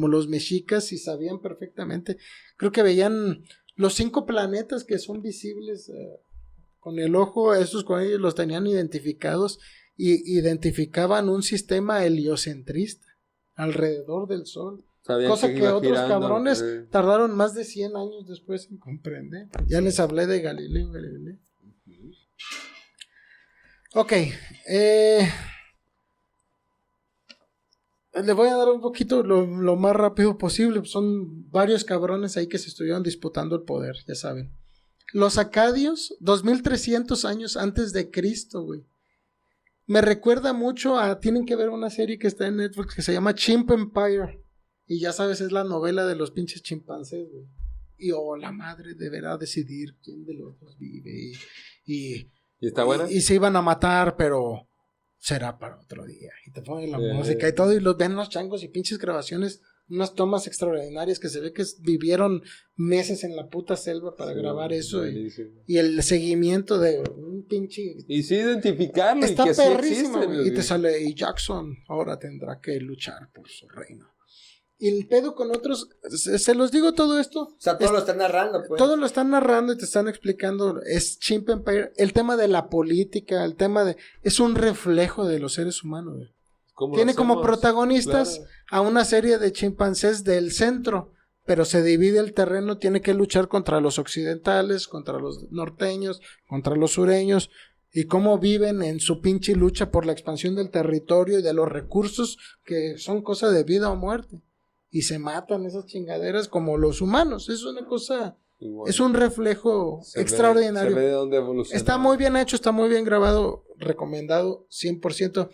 los mexicas, y sabían perfectamente. Creo que veían los 5 planetas que son visibles con el ojo, esos con ellos los tenían identificados, y identificaban un sistema heliocentrista alrededor del Sol. Sabían Cosa que iba otros girando, cabrones tardaron más de 100 años después en comprender. Ya les hablé de Galileo Galilei. Ok. Le voy a dar un poquito lo más rápido posible. Son varios cabrones ahí que se estuvieron disputando el poder, ya saben. Los acadios, 2300 años antes de Cristo, güey. Me recuerda mucho tienen que ver una serie que está en Netflix que se llama Chimp Empire. Y ya sabes, es la novela de los pinches chimpancés, güey. Y la madre deberá decidir quién de los dos vive. ¿Y está buena? Y se iban a matar, pero será para otro día. Y te ponen la música y todo, y los ven los changos y pinches grabaciones, unas tomas extraordinarias que se ve que vivieron meses en la puta selva para grabar eso. Y el seguimiento de un pinche... Y sí identificarlo. Está y que perrísimo, sí güey. Y te sale, y Jackson ahora tendrá que luchar por su reino. Y el pedo con otros, se los digo todo esto. O sea, todo lo están narrando, pues. Todo lo están narrando y te están explicando. Es Chimp Empire. El tema de la política, el tema de... Es un reflejo de los seres humanos, güey. Tiene como protagonistas a una serie de chimpancés del centro, pero se divide el terreno, tiene que luchar contra los occidentales, contra los norteños, contra los sureños, y cómo viven en su pinche lucha por la expansión del territorio y de los recursos que son cosa de vida o muerte. Y se matan esas chingaderas como los humanos. Es una cosa... Igual. Es un reflejo extraordinario. Se ve de dónde evoluciona. Está muy bien hecho, está muy bien grabado. Recomendado 100%.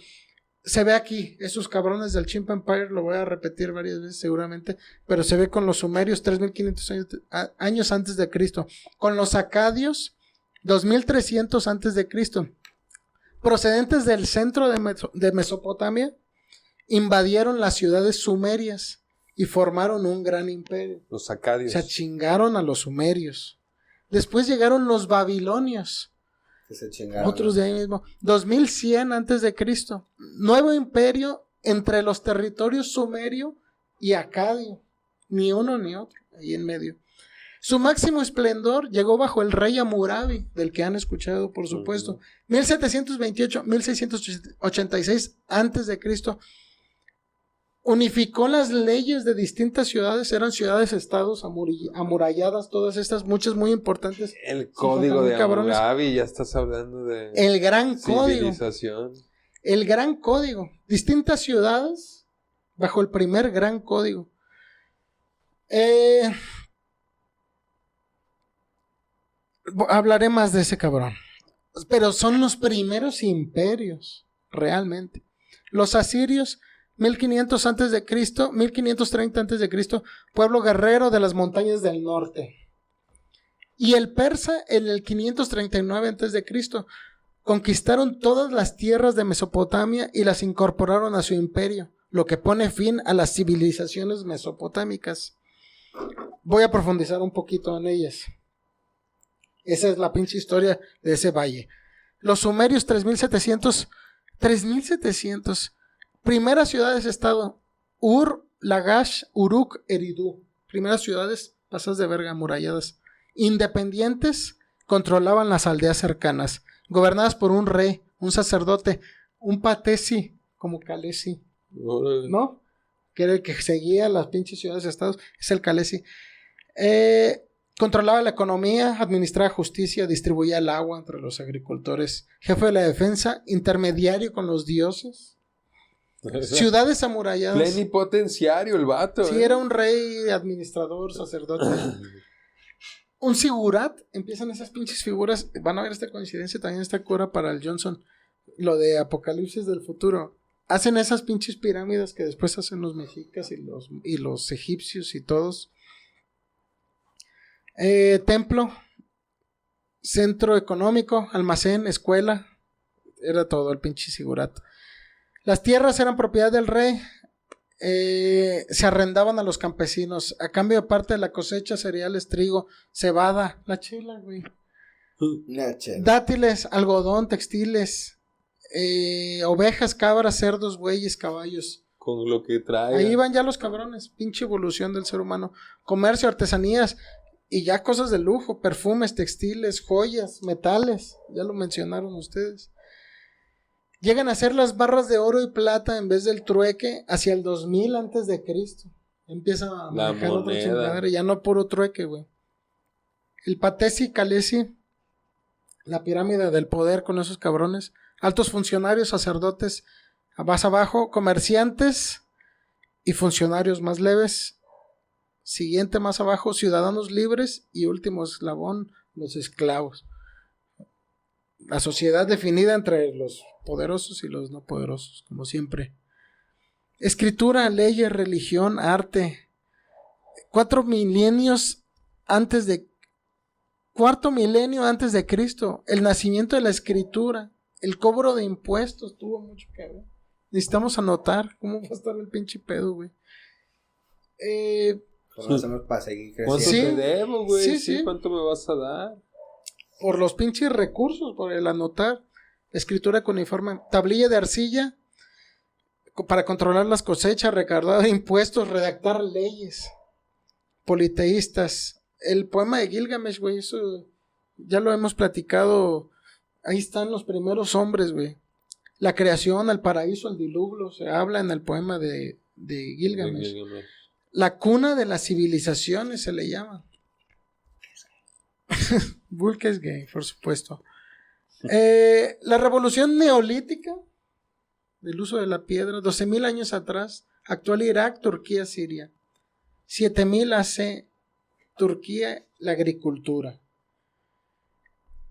Se ve aquí, esos cabrones del Chimp Empire, lo voy a repetir varias veces seguramente, pero se ve con los sumerios 3500 años antes de Cristo. Con los acadios 2300 antes de Cristo. Procedentes del centro de Mesopotamia, invadieron las ciudades sumerias y formaron un gran imperio. Los acadios. O sea, chingaron a los sumerios. Después llegaron los babilonios. Que se chingaron. Otros de ahí mismo. 2100 antes de Cristo. Nuevo imperio entre los territorios sumerio y acadio. Ni uno ni otro. Ahí en medio. Su máximo esplendor llegó bajo el rey Hammurabi, del que han escuchado, por supuesto. 1728, 1686 antes de Cristo. Unificó las leyes de distintas ciudades, eran ciudades-estados amuralladas, todas estas, muchas muy importantes. El código de Hammurabi, ya estás hablando de... El gran civilización. Código. El gran código. Distintas ciudades bajo el primer gran código. Hablaré más de ese cabrón. Pero son los primeros imperios, realmente. Los asirios... 1500 antes de Cristo, 1530 antes de Cristo, pueblo guerrero de las montañas del norte. Y el persa en el 539 antes de Cristo conquistaron todas las tierras de Mesopotamia y las incorporaron a su imperio, lo que pone fin a las civilizaciones mesopotámicas. Voy a profundizar un poquito en ellas. Esa es la pinche historia de ese valle. Los sumerios 3700 primeras ciudades-estado, Ur, Lagash, Uruk, Eridu. Primeras ciudades, pasas de verga, amuralladas. Independientes, controlaban las aldeas cercanas. Gobernadas por un rey, un sacerdote, un patesi, como Calesi. ¿No? Que era el que seguía las pinches ciudades-estados. Es el Calesi. Controlaba la economía, administraba justicia, distribuía el agua entre los agricultores. Jefe de la defensa, intermediario con los dioses. Ciudades amuralladas. Plenipotenciario el vato. Sí, era un rey, administrador, sacerdote. un sigurat, empiezan esas pinches figuras, van a ver esta coincidencia, también esta cura para el Johnson, lo de Apocalipsis del futuro. Hacen esas pinches pirámides que después hacen los mexicas y los egipcios y todos. Templo, centro económico, almacén, escuela, era todo el pinche sigurat. Las tierras eran propiedad del rey, se arrendaban a los campesinos, a cambio de parte de la cosecha, cereales, trigo, cebada, la chela, güey. Dátiles, algodón, textiles, ovejas, cabras, cerdos, bueyes, caballos. Con lo que trae. Ahí van ya los cabrones, pinche evolución del ser humano. Comercio, artesanías y ya cosas de lujo, perfumes, textiles, joyas, metales, ya lo mencionaron ustedes. Llegan a ser las barras de oro y plata en vez del trueque hacia el 2000 antes de Cristo. Empieza a manejar otra chingadera, ya no puro trueque, güey. El Patesi Calesi, la pirámide del poder con esos cabrones. Altos funcionarios, sacerdotes, más abajo, comerciantes y funcionarios más leves. Siguiente más abajo, ciudadanos libres y último eslabón, los esclavos. La sociedad definida entre los poderosos y los no poderosos, como siempre. Escritura, leyes, religión, arte. 4 milenios antes de... Cuarto milenio antes de Cristo. El nacimiento de la escritura. El cobro de impuestos tuvo mucho que ver. Necesitamos anotar cómo va a estar el pinche pedo, güey. ¿Cómo hacemos para seguir creciendo? ¿Cuánto te debo, güey? Sí. ¿Cuánto me vas a dar? Por los pinches recursos, por el anotar. Escritura cuneiforme. Tablilla de arcilla para controlar las cosechas, recaudar impuestos, redactar leyes. Politeístas. El poema de Gilgamesh, güey, eso ya lo hemos platicado. Ahí están los primeros hombres, güey. La creación, el paraíso, el diluvio, se habla en el poema de Gilgamesh. La cuna de las civilizaciones se le llama. Bulk es gay, por supuesto. La revolución neolítica del uso de la piedra, 12,000 años atrás, actual Irak, Turquía, Siria. 7,000 AC, Turquía, la agricultura.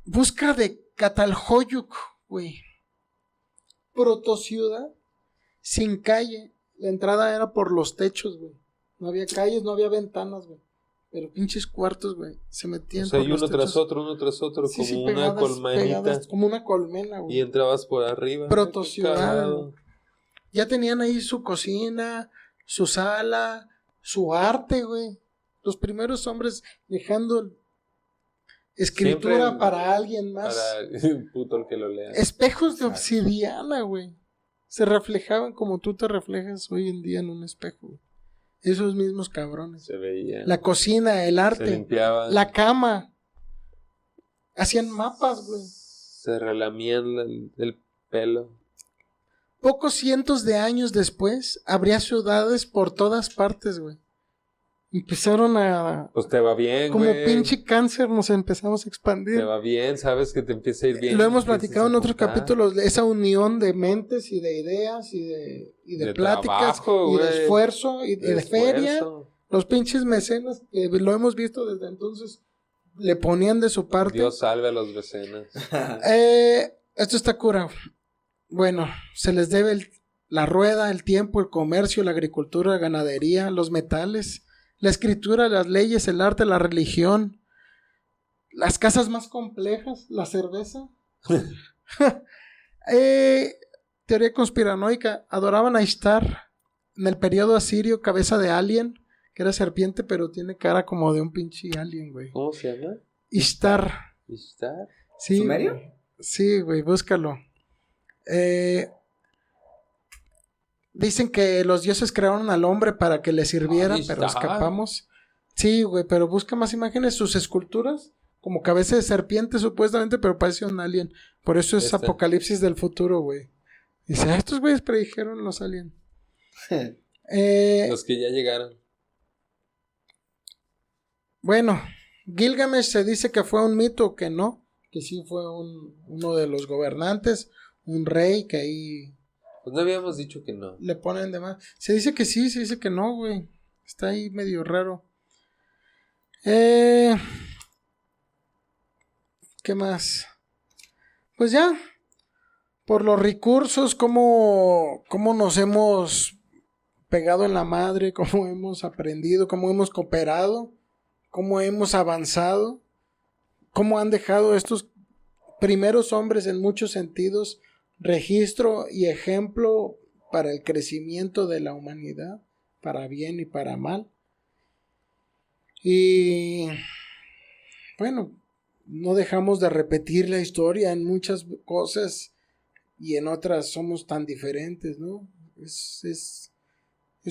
Busca de Catalhoyuk, güey. Protociudad, sin calle. La entrada era por los techos, güey. No había calles, no había ventanas, güey. Pero pinches cuartos, güey, se metían por los techos. Uno tras otro, Sí, como pegadas, una colmenita. pegadas, como una colmena, güey. Y entrabas por arriba. Protociudad. Ya tenían ahí su cocina, su sala, su arte, güey. Los primeros hombres dejando escritura siempre para alguien más. Para el puto el que lo lea. Espejos de obsidiana, güey. Se reflejaban como tú te reflejas hoy en día en un espejo, güey. Esos mismos cabrones. Se veía. La cocina, el arte. Se limpiaban. La cama. Hacían mapas, güey. Se relamían el pelo. Pocos cientos de años después, habría ciudades por todas partes, güey. Empezaron a... Pues te va bien, como güey. pinche cáncer nos empezamos a expandir. Te va bien, sabes que te empieza a ir bien. Lo hemos platicado en otros capítulos, esa unión de mentes y de ideas y de pláticas trabajo, y de güey. esfuerzo y de feria. Los pinches mecenas, que lo hemos visto desde entonces, le ponían de su parte. Dios salve a los vecinos. Esto está cura. Bueno, se les debe la rueda, el tiempo, el comercio, la agricultura, la ganadería, los metales, la escritura, las leyes, el arte, la religión, las casas más complejas, la cerveza. Teoría conspiranoica. Adoraban a Ishtar en el periodo asirio, cabeza de alien, que era serpiente, pero tiene cara como de un pinche alien, güey. ¿Cómo se llama? Ishtar. ¿Ishtar? Sí, ¿Sumerio? güey. Sí, güey, búscalo. Dicen que los dioses crearon al hombre para que le sirviera, pero escapamos. Sí, güey, pero busca más imágenes. Sus esculturas, como cabeza de serpiente supuestamente, pero parece un alien. Por eso es Apocalipsis del futuro, güey. Dice, estos güeyes predijeron los aliens. Los que ya llegaron. Bueno, Gilgamesh se dice que fue un mito, que no. Que sí fue uno de los gobernantes, un rey que ahí... Pues no habíamos dicho que no. Le ponen de más. Se dice que sí, se dice que no, güey. Está ahí medio raro. ¿Qué más? Pues ya, por los recursos, cómo nos hemos pegado en la madre, cómo hemos aprendido, cómo hemos cooperado, cómo hemos avanzado, cómo han dejado estos primeros hombres en muchos sentidos registro y ejemplo para el crecimiento de la humanidad, para bien y para mal. Y bueno, no dejamos de repetir la historia en muchas cosas y en otras somos tan diferentes, ¿no? Es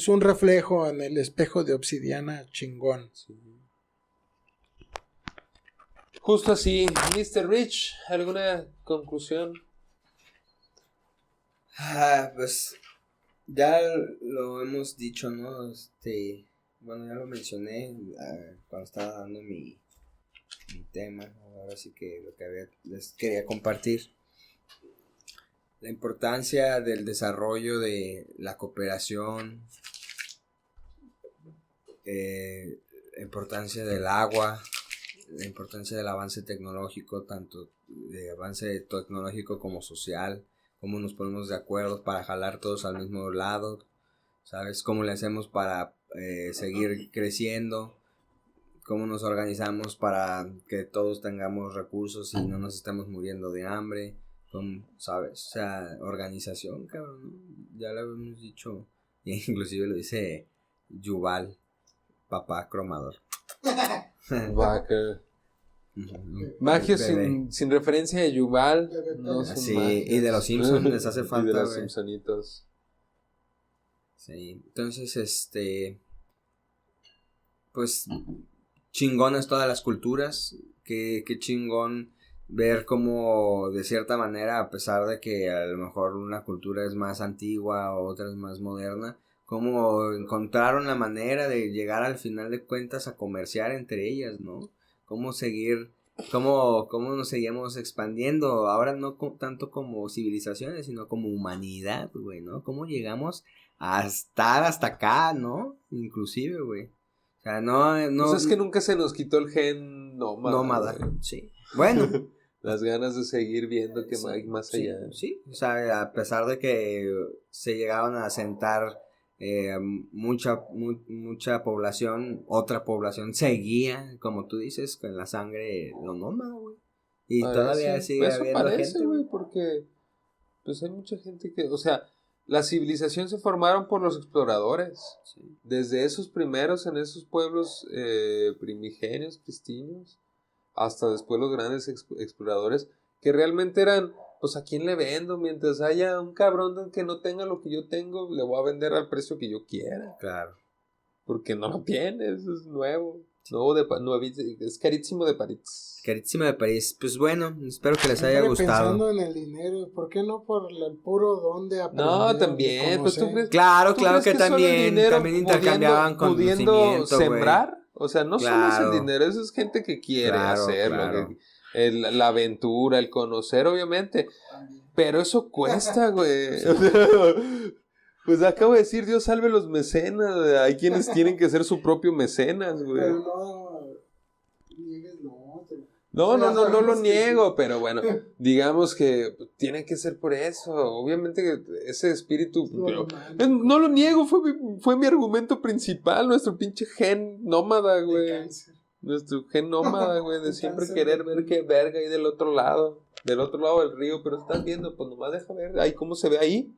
un reflejo en el espejo de obsidiana chingón. Sí. Justo así, Mr. Rich, ¿alguna conclusión? Pues ya lo hemos dicho, ¿no? Bueno, ya lo mencioné cuando estaba dando mi tema, ¿no? Ahora sí que lo que les quería compartir. La importancia del desarrollo de la cooperación, la importancia del agua, la importancia del avance tecnológico, tanto de avance tecnológico como social, cómo nos ponemos de acuerdo para jalar todos al mismo lado, ¿sabes? Cómo le hacemos para seguir creciendo, cómo nos organizamos para que todos tengamos recursos y no nos estemos muriendo de hambre, ¿sabes? O sea, organización, cabrón, ¿no? Ya lo hemos dicho, y inclusive lo dice Yuval, papá cromador. Magio sin referencia de Yuval. No son sí, magios. Y de los Simpsons les hace falta. Y de los güey. Simpsonitos. Sí, entonces, pues, chingonas todas las culturas. Qué chingón ver cómo, de cierta manera, a pesar de que a lo mejor una cultura es más antigua o otra es más moderna, cómo encontraron la manera de llegar al final de cuentas a comerciar entre ellas, ¿no? Cómo nos seguimos expandiendo, ahora no tanto como civilizaciones, sino como humanidad, güey, ¿no? Cómo llegamos a estar hasta acá, ¿no? Inclusive, güey. O sea, no. Pues es que nunca se nos quitó el gen nómada. Sí. Bueno. Las ganas de seguir viendo que sí, hay más allá. Sí, o sea, a pesar de que se llegaban a asentar mucha población, otra población seguía, como tú dices, con la sangre lo nómada, güey. Y todavía sigue habiendo gente, güey, porque pues hay mucha gente que, o sea, la civilización se formaron por los exploradores. Sí. Desde esos primeros en esos pueblos primigenios, cristinos, hasta después los grandes exploradores, que realmente eran, pues a quién le vendo, mientras haya un cabrón que no tenga lo que yo tengo, le voy a vender al precio que yo quiera. Claro. Porque no lo tienes, es nuevo. Es carísimo de París. Carísimo de París. Pues bueno, espero que les haya gustado. Pensando en el dinero, ¿por qué no por el puro don de aprender? No, también, pues tú crees. Claro que también intercambiaban pudiendo sembrar. Wey. O sea, no solo es el dinero, eso es gente que quiere hacerlo. Claro. La aventura, el conocer, obviamente. Pero eso cuesta, güey. Pues acabo de decir, Dios salve los mecenas. Hay quienes tienen que ser su propio mecenas, güey. Pero no niegues lo otro. No lo niego, pero bueno, digamos que tiene que ser por eso. Obviamente que ese espíritu, no lo niego, fue mi argumento principal, nuestro pinche gen nómada, güey. Nuestro gen nómada, güey, de siempre querer ver qué verga hay del otro lado del río, pero estás viendo, pues nomás deja ver ahí cómo se ve ahí.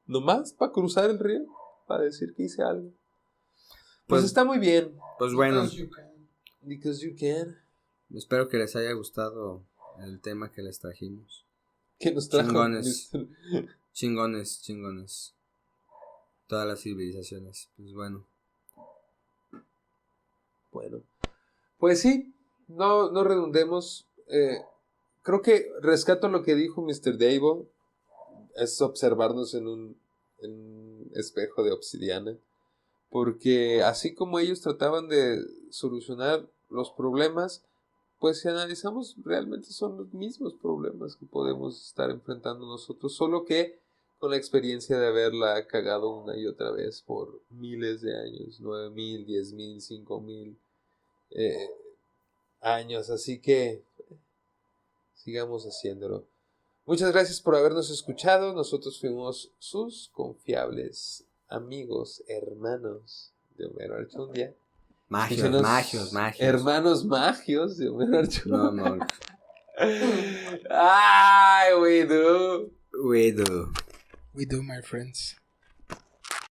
Nomás para cruzar el río, para decir que hice algo. Pues está muy bien. Pues bueno. Because you can. Espero que les haya gustado el tema que les trajimos. ¿Qué nos trajo? Chingones. Todas las civilizaciones. Pues bueno. Bueno. Pues sí, no redundemos. Creo que rescato lo que dijo Mr. Davo. Es observarnos en un espejo de obsidiana. Porque así como ellos trataban de solucionar los problemas, pues si analizamos, realmente son los mismos problemas que podemos estar enfrentando nosotros, solo que con la experiencia de haberla cagado una y otra vez por miles de años, 9,000, 10,000, 5,000 años. Así que sigamos haciéndolo. Muchas gracias por habernos escuchado. Nosotros fuimos sus confiables amigos, hermanos de Homero Archundia. Magios. Hermanos magios de Homero Archundia. No. Ay, we do. We do, my friends.